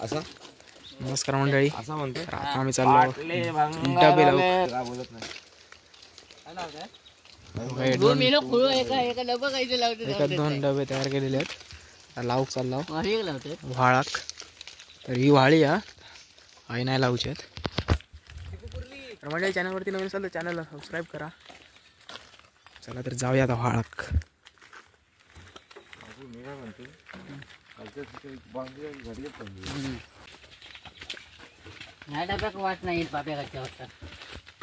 असा नमस्कार मंडळी, असा म्हणतो. आता आम्ही चाललो डबे लावू. बोलत नाही. एका दोन डबे तयार केलेले आहेत. लावूक चाललो व्हाळाक. तर ही व्हाळी आई नाही लावूची आहेत. तर मंडळी चॅनलवरती नवीन असेल तर चॅनलला सबस्क्राईब करा. चला तर जाऊया आता व्हाळाक. मी काय म्हणतो वाट नाही बाब्या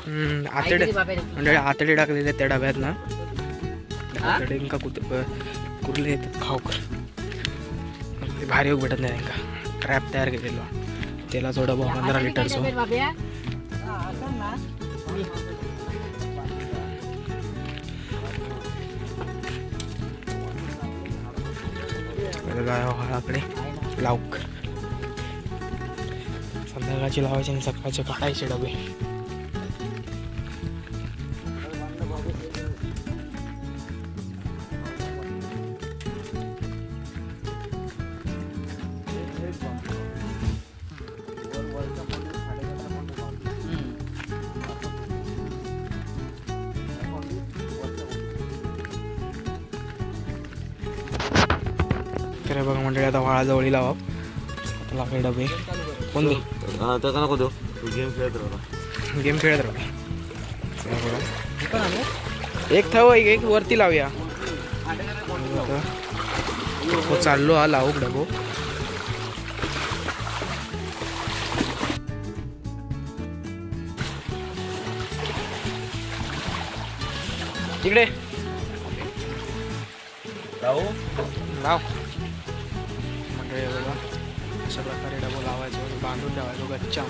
मंडळी आतडे टाकलेले त्या डब्यात ना. आतडे इंका कुर्ले येतात खाऊकर. ते भारी योग भेटत नाही इंका. ट्रॅप तयार केलेलो तेलाचा डबा 15 लिटरचा. व्हाळाकडे लावक. संध्याकाळचे लावायचे आणि सकाळचे काढायचे डबे. तर बघा मंडळी आता व्हाळा जवळ लावा. आता लागले डबे. कोणते गेम खेळत राहू. एक थाव एक वरती लावूया. चाललो हा लावू डबो. तिकडे लाव. मंडळी बघा अशा प्रकारे डबो लावायचो आणि बांधून ठेवायचो गच्चा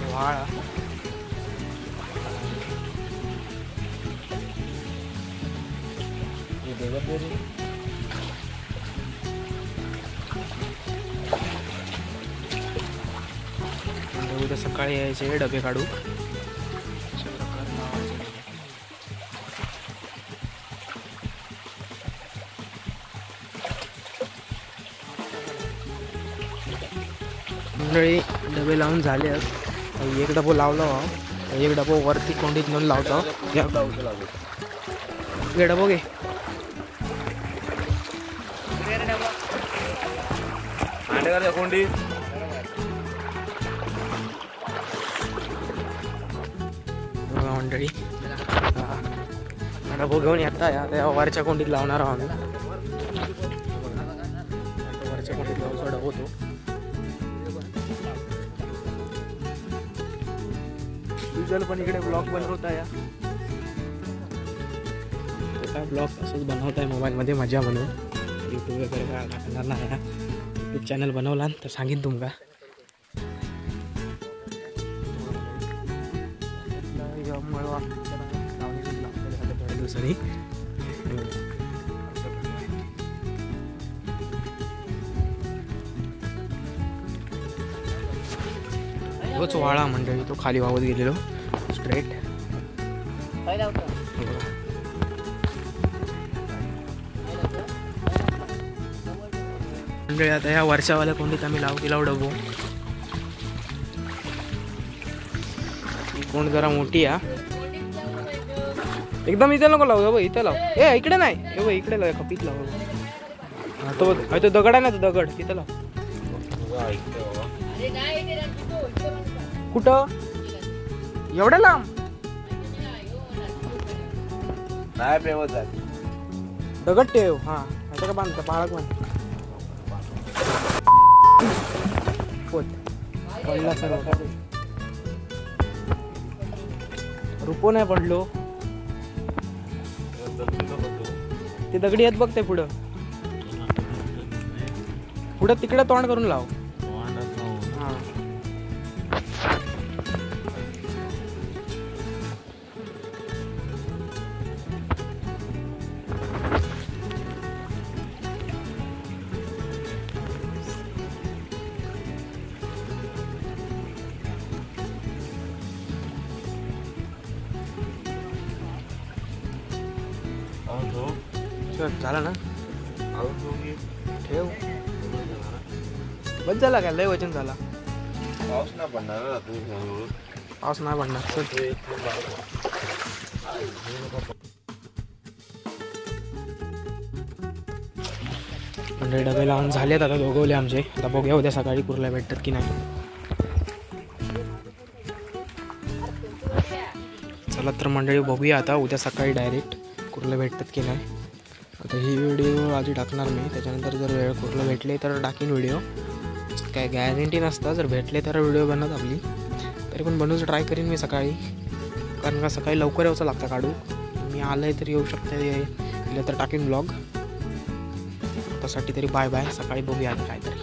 व्हाळा. उद्या सकाळी यायचे डबे काढू. अशा प्रकारे लावायचे. मंडळी डबे लावून झाले. एक डबो लावला, एक डबो वरती कोंडीत नेऊन लावतो. घे डबो घे. कोंडी मंडळी डबो घेऊन येता वरच्या कोंडीत लावणार आहोत आम्ही. वरच्या कोंडीत लावचा डबो तो. युजल पण इकडे ब्लॉग बनवता या. काय ब्लॉग असंच बनवताय मोबाईलमध्ये मजा म्हणून. यूट्यूब वगैरे काय टाकणार नाही. यूट्यूब चॅनल बनवला तर सांगेन तुमका. थोड्या दिवसांनी तोच वाळा मंडळी. तो खाली वाहत गेलेलो स्ट्रेट. मंडळी आता ह्या वर्षावाल्या कोणतीच आम्ही लावती डबो. कोण जरा मोठी एकदम. इथे नको लावू. बघ इथे लाव. इकडे नाही. इकडे लाव. खपीत लाव. तो दगड आहे ना. तो दगड इथे लाव. कुठं एवढ्या लांब नाही. दगड ठेव. हा का बांधता बाळक बांध. पडला सर्व. रुपो नाही पडलो. ते दगडी आहेत बघ. ते पुढं तिकडे तोंड करून लाव. झाला ना. ठेव. बस झाला काय लय वजन झाला. पाऊस नाही पडणार ना रात्री. पाऊस नाही पडणार. चल. मंडळी डबे लावून झालेत आता दोघवले आमचे. आता बघूया उद्या सकाळी कुर्ला भेटतात की नाही. चला तर मंडळी बघूया आता उद्या सकाळी डायरेक्ट कुर्ला भेटतात की नाही. आता ही व्हिडिओ आधी टाकणार मी, त्याच्यानंतर जर वेळ कुर्ला भेटले तर टाकीन व्हिडिओ. काय गॅरंटी नसतं, जर भेटले तर व्हिडिओ बनत आपली. तरी पण बनवून ट्राय करीन मी सकाळी, कारण का सकाळी लवकर यावंचं लागतं काढू. मी आलं आहे तर येऊ शकते, गेलं तर टाकीन ब्लॉग. त्यासाठी तरी बाय बाय. सकाळी बघूया काय तर.